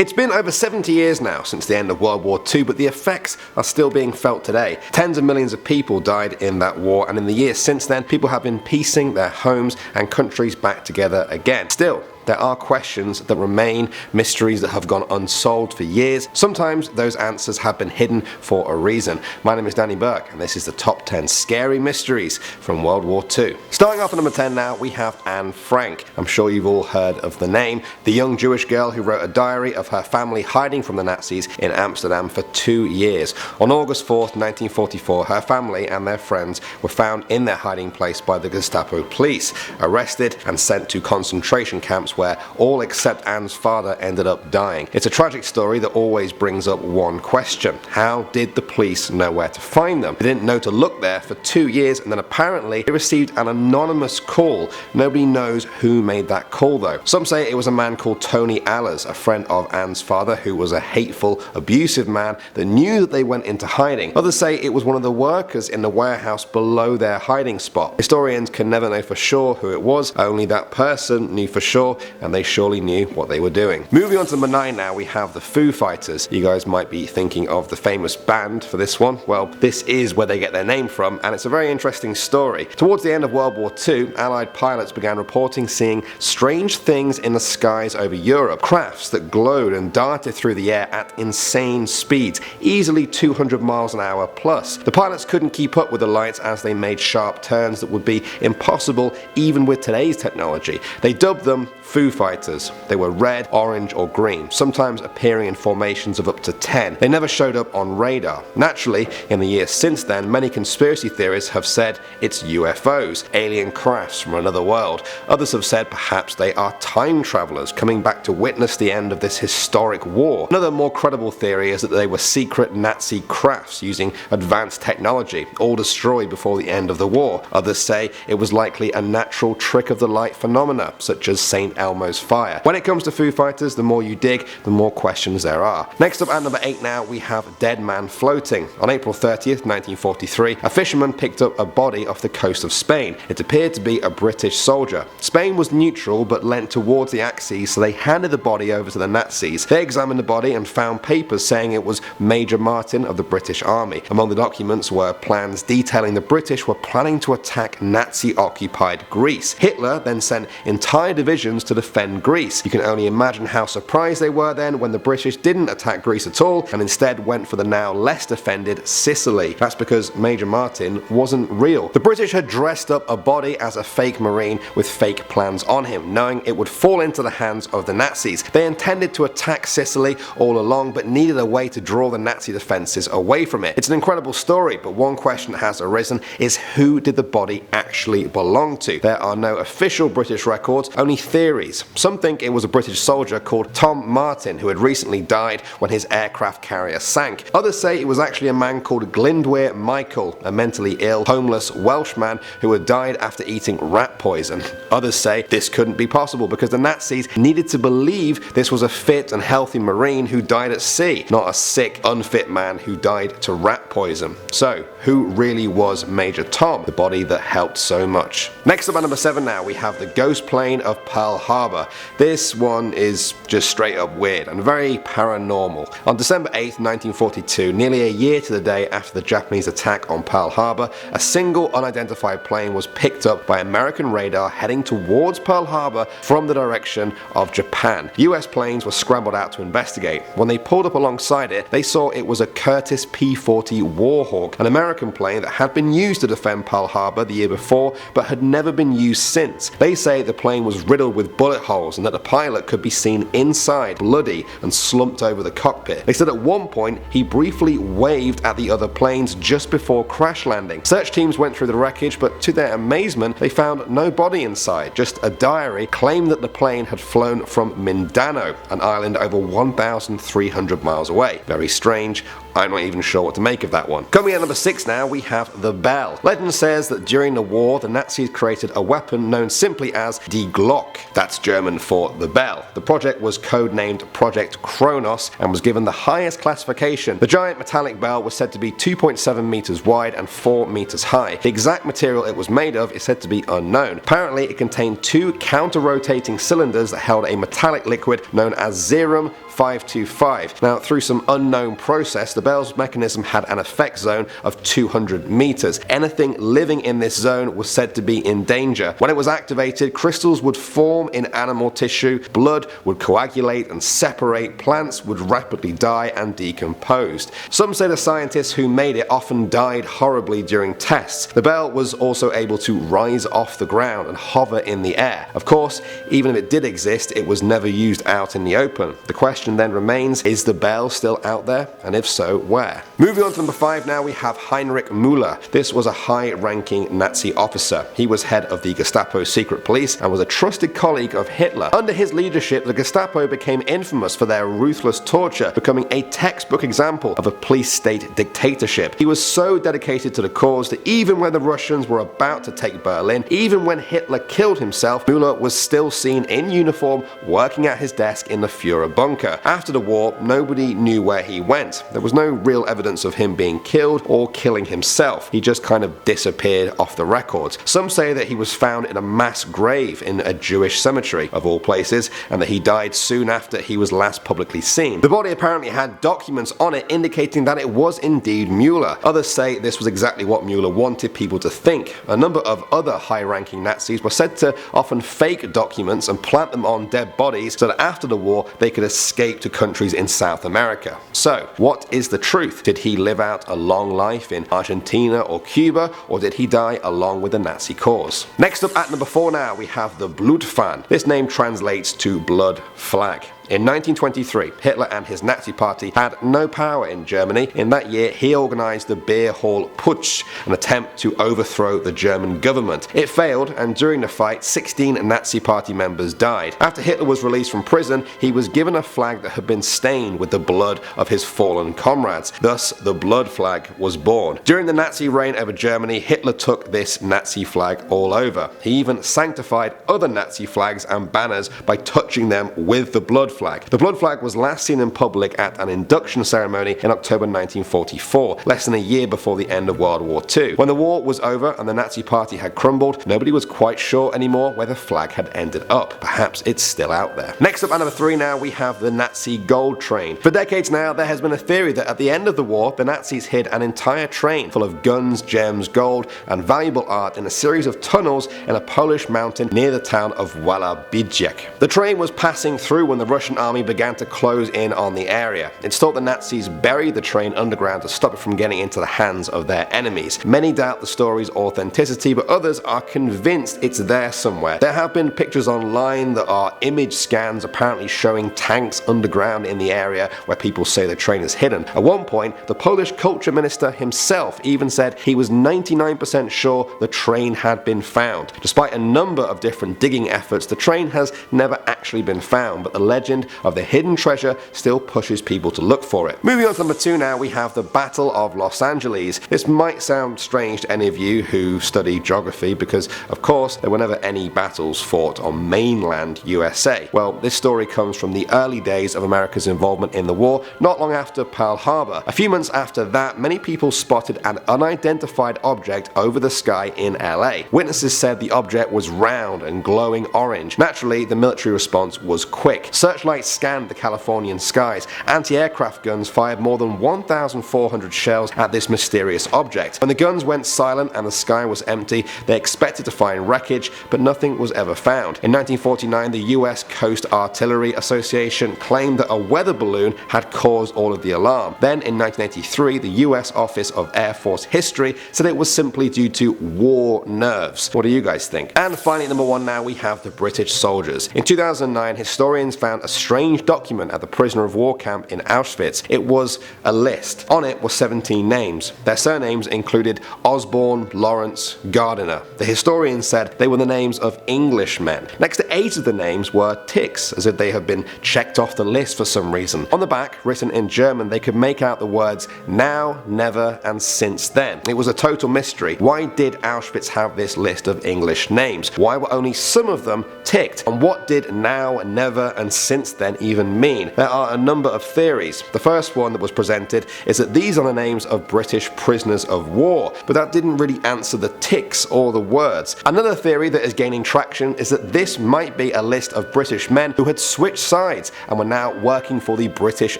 It's been over 70 years now since the end of World War II, but the effects are still being felt today. Tens of millions of people died in that war, and in the years since then, people have been piecing their homes and countries back together again. Still, there are questions that remain, mysteries that have gone unsolved for years. Sometimes those answers have been hidden for a reason. My name is Danny Burke, and this is the top 10 scary mysteries from World War II. Starting off at number 10 now, we have Anne Frank. I'm sure you've all heard of the name. The young Jewish girl who wrote a diary of her family hiding from the Nazis in Amsterdam for 2 years. On August 4th, 1944, her family and their friends were found in their hiding place by the Gestapo police, arrested and sent to concentration camps where all except Anne's father ended up dying. It's a tragic story that always brings up one question. How did the police know where to find them? They didn't know to look there for 2 years, and then apparently they received an anonymous call. Nobody knows who made that call though. Some say it was a man called Tony Allers, a friend of Anne's father, who was a hateful, abusive man that knew that they went into hiding. Others say it was one of the workers in the warehouse below their hiding spot. Historians can never know for sure who it was, only that person knew for sure, and they surely knew what they were doing. Moving on to number 9 now, we have the Foo Fighters. You guys might be thinking of the famous band for this one. Well, this is where they get their name from, and it's a very interesting story. Towards the end of World War II, Allied pilots began reporting seeing strange things in the skies over Europe. Crafts that glowed and darted through the air at insane speeds, easily 200 miles an hour plus. The pilots couldn't keep up with the lights as they made sharp turns that would be impossible even with today's technology. They dubbed them Foo Fighters. They were red, orange or green, sometimes appearing in formations of up to 10. They never showed up on radar. Naturally, in the years since then, many conspiracy theorists have said it's UFOs, alien crafts from another world. Others have said perhaps they are time travelers coming back to witness the end of this historic war. Another more credible theory is that they were secret Nazi crafts using advanced technology, all destroyed before the end of the war. Others say it was likely a natural trick of the light phenomena, such as St. Elmo's fire. When it comes to Foo Fighters, the more you dig, the more questions there are. Next up at number 8 now, we have Dead Man Floating. On April 30th, 1943, a fisherman picked up a body off the coast of Spain. It appeared to be a British soldier. Spain was neutral but leant towards the Axis, so they handed the body over to the Nazis. They examined the body and found papers saying it was Major Martin of the British Army. Among the documents were plans detailing the British were planning to attack Nazi-occupied Greece. Hitler then sent entire divisions to defend Greece. You can only imagine how surprised they were then when the British didn't attack Greece at all and instead went for the now less defended Sicily. That's because Major Martin wasn't real. The British had dressed up a body as a fake marine with fake plans on him, knowing it would fall into the hands of the Nazis. They intended to attack Sicily all along but needed a way to draw the Nazi defenses away from it. It's an incredible story, but one question that has arisen is who did the body actually belong to? There are no official British records, only theories. Some think it was a British soldier called Tom Martin who had recently died when his aircraft carrier sank. Others say it was actually a man called Glyndwr Michael, a mentally ill, homeless Welshman who had died after eating rat poison. Others say this couldn't be possible because the Nazis needed to believe this was a fit and healthy Marine who died at sea, not a sick, unfit man who died to rat poison. So, who really was Major Tom, the body that helped so much? Next up at number 7 now, we have the ghost plane of Pearl Harbor. This one is just straight up weird and very paranormal. On December 8th, 1942, nearly a year to the day after the Japanese attack on Pearl Harbor, a single unidentified plane was picked up by American radar heading towards Pearl Harbor from the direction of Japan. US planes were scrambled out to investigate. When they pulled up alongside it, they saw it was a Curtiss P-40 Warhawk, an American plane that had been used to defend Pearl Harbor the year before but had never been used since. They say the plane was riddled with bullet holes and that the pilot could be seen inside, bloody and slumped over the cockpit. They said at one point he briefly waved at the other planes just before crash landing. Search teams went through the wreckage, but to their amazement they found no body inside, just a diary claimed that the plane had flown from Mindanao, an island over 1,300 miles away. Very strange. I'm not even sure what to make of that one. Coming at number 6 now, we have the Bell. Legend says that during the war, the Nazis created a weapon known simply as Die Glock. That's German for the Bell. The project was codenamed Project Kronos and was given the highest classification. The giant metallic bell was said to be 2.7 meters wide and 4 meters high. The exact material it was made of is said to be unknown. Apparently, it contained 2 counter-rotating cylinders that held a metallic liquid known as Zerum 525. Now, through some unknown process, the bell's mechanism had an effect zone of 200 meters. Anything living in this zone was said to be in danger. When it was activated, crystals would form in animal tissue, blood would coagulate and separate, plants would rapidly die and decompose. Some say the scientists who made it often died horribly during tests. The bell was also able to rise off the ground and hover in the air. Of course, even if it did exist, it was never used out in the open. The question then remains, is the bell still out there? And if so, where? Moving on to number 5 now, we have Heinrich Muller. This was a high-ranking Nazi officer. He was head of the Gestapo secret police and was a trusted colleague of Hitler. Under his leadership, the Gestapo became infamous for their ruthless torture, becoming a textbook example of a police state dictatorship. He was so dedicated to the cause that even when the Russians were about to take Berlin, even when Hitler killed himself, Muller was still seen in uniform working at his desk in the Führer bunker. After the war, nobody knew where he went. There was no real evidence of him being killed or killing himself. He just kind of disappeared off the records. Some say that he was found in a mass grave in a Jewish cemetery, of all places, and that he died soon after he was last publicly seen. The body apparently had documents on it indicating that it was indeed Muller. Others say this was exactly what Muller wanted people to think. A number of other high-ranking Nazis were said to often fake documents and plant them on dead bodies so that after the war they could escape to countries in South America. So, what is the truth? Did he live out a long life in Argentina or Cuba, or did he die along with the Nazi cause? Next up at number 4 now, we have the Blutfahne. This name translates to blood flag. In 1923, Hitler and his Nazi party had no power in Germany. In that year, he organized the Beer Hall Putsch, an attempt to overthrow the German government. It failed, and during the fight, 16 Nazi party members died. After Hitler was released from prison, he was given a flag that had been stained with the blood of his fallen comrades. Thus, the blood flag was born. During the Nazi reign over Germany, Hitler took this Nazi flag all over. He even sanctified other Nazi flags and banners by touching them with the blood flag. The blood flag was last seen in public at an induction ceremony in October 1944, less than a year before the end of World War II. When the war was over and the Nazi party had crumbled, nobody was quite sure anymore where the flag had ended up. Perhaps it's still out there. Next up at number 3 now, we have the Nazi gold train. For decades now, there has been a theory that at the end of the war, the Nazis hid an entire train full of guns, gems, gold, and valuable art in a series of tunnels in a Polish mountain near the town of Wałbrzych. The train was passing through when the Russian army began to close in on the area. It's thought the Nazis buried the train underground to stop it from getting into the hands of their enemies. Many doubt the story's authenticity, but others are convinced it's there somewhere. There have been pictures online that are image scans apparently showing tanks underground in the area where people say the train is hidden. At one point, the Polish culture minister himself even said he was 99% sure the train had been found. Despite a number of different digging efforts, the train has never actually been found, but the legend of the hidden treasure still pushes people to look for it. Moving on to number 2 now, we have the Battle of Los Angeles. This might sound strange to any of you who study geography because, of course, there were never any battles fought on mainland USA. Well, this story comes from the early days of America's involvement in the war, not long after Pearl Harbor. A few months after that, many people spotted an unidentified object over the sky in LA. Witnesses said the object was round and glowing orange. Naturally, the military response was quick. Searchlights scanned the Californian skies. Anti-aircraft guns fired more than 1,400 shells at this mysterious object. When the guns went silent and the sky was empty, they expected to find wreckage, but nothing was ever found. In 1949, the US Coast Artillery Association claimed that a weather balloon had caused all of the alarm. Then in 1983, the US Office of Air Force History said it was simply due to war nerves. What do you guys think? And finally, number 1 now, we have the British soldiers. In 2009, historians found a strange document at the prisoner of war camp in Auschwitz. It was a list. On it were 17 names. Their surnames included Osborne, Lawrence, Gardiner. The historian said they were the names of Englishmen. Next to 8 of the names were ticks, as if they had been checked off the list for some reason. On the back, written in German, they could make out the words now, never, and since then. It was a total mystery. Why did Auschwitz have this list of English names? Why were only some of them ticked? And what did now, never, and since since then even mean? There are a number of theories. The first one that was presented is that these are the names of British prisoners of war, but that didn't really answer the ticks or the words. Another theory that is gaining traction is that this might be a list of British men who had switched sides and were now working for the British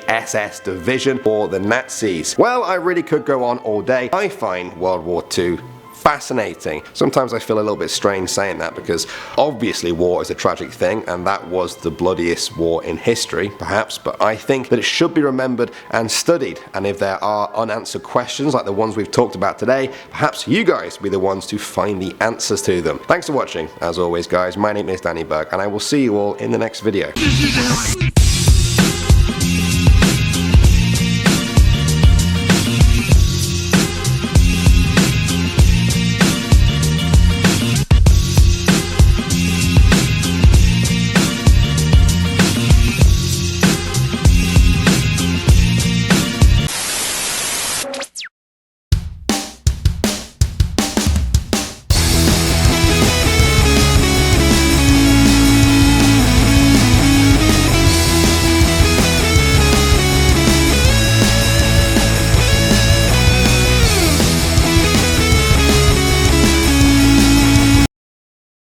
SS division or the Nazis. Well, I really could go on all day. I find World War II fascinating. Sometimes I feel a little bit strange saying that because obviously war is a tragic thing and that was the bloodiest war in history, perhaps, but I think that it should be remembered and studied, and if there are unanswered questions like the ones we've talked about today, perhaps you guys will be the ones to find the answers to them. Thanks for watching. As always guys, my name is Danny Burke and I will see you all in the next video.